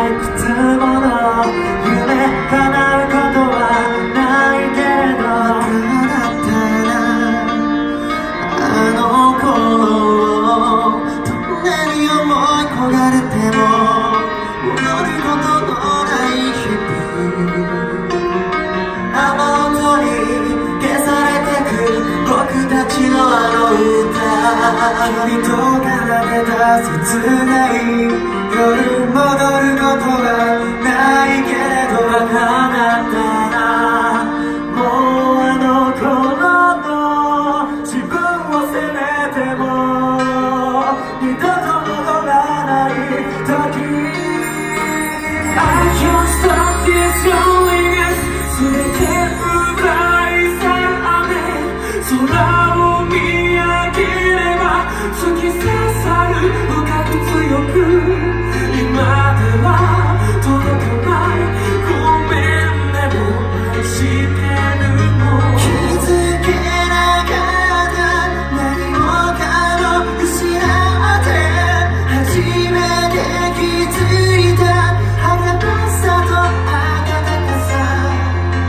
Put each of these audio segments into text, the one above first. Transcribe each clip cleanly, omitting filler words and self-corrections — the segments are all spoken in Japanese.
いくつもの夢叶うことはないけれど、だったらあの頃をどんなに思い焦がれても戻ることのない日々、雨音に消されてく僕たちのあの歌、君と奏でた切ない夜戻ることはないけれど、バカだったらもうあの頃の自分を責めても二度と戻らない時、 I can't stop this loneliness 全て奪い去る雨、空を見上げれば突き刺さる深く強く、今では届かないごめんねもう愛してるの、気づけなかった何もかも失って初めて気づいた儚さと温かさ、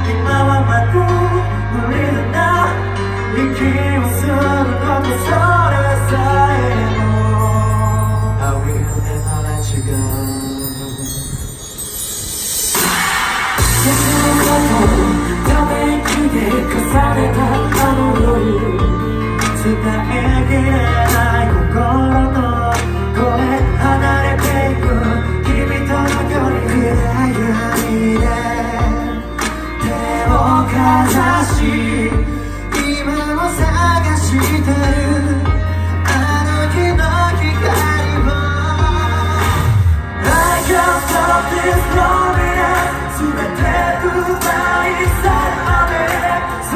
今はまだ無理だな息をすることそれさえも I will never let you go。ため息で重ねたあの夜、伝えきれない心の声離れていく君との距離、暗闇で手をかざし今も探してるあの日の光を、 I can't stop this loneliness 全て奪い去る雨、空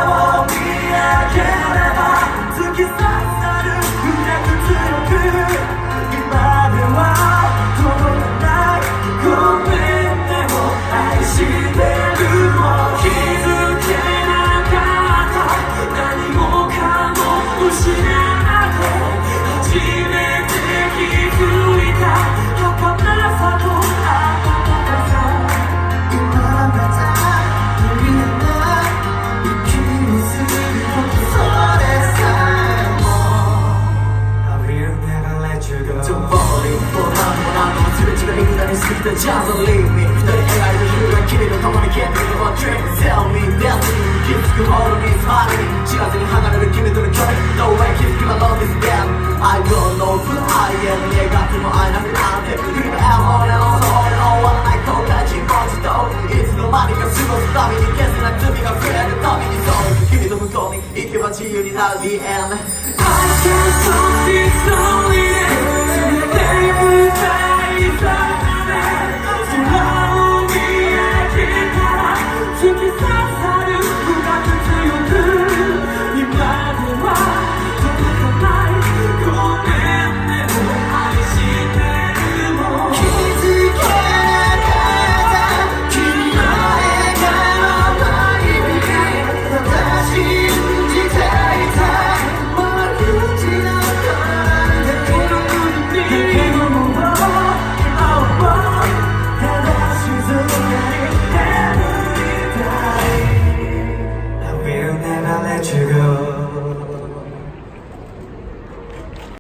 を見上げれば突き刺さる深く強く、今では届かないごめんねも愛してるも気づけなかった何もかも失って初めて気づいた儚さと温かさ、今また無理だな息をすることそれさえも I will never let you go。 Don't worry もう何も何も全てがいくらに過ぎた Just leave me 二人描いた日が君と共に Get me to my dream Tell me destiny 傷つくほどにスマイルに知らずに離れる君との距離 No way 気づきは love is dead I don't know who I am 願っても会えなくて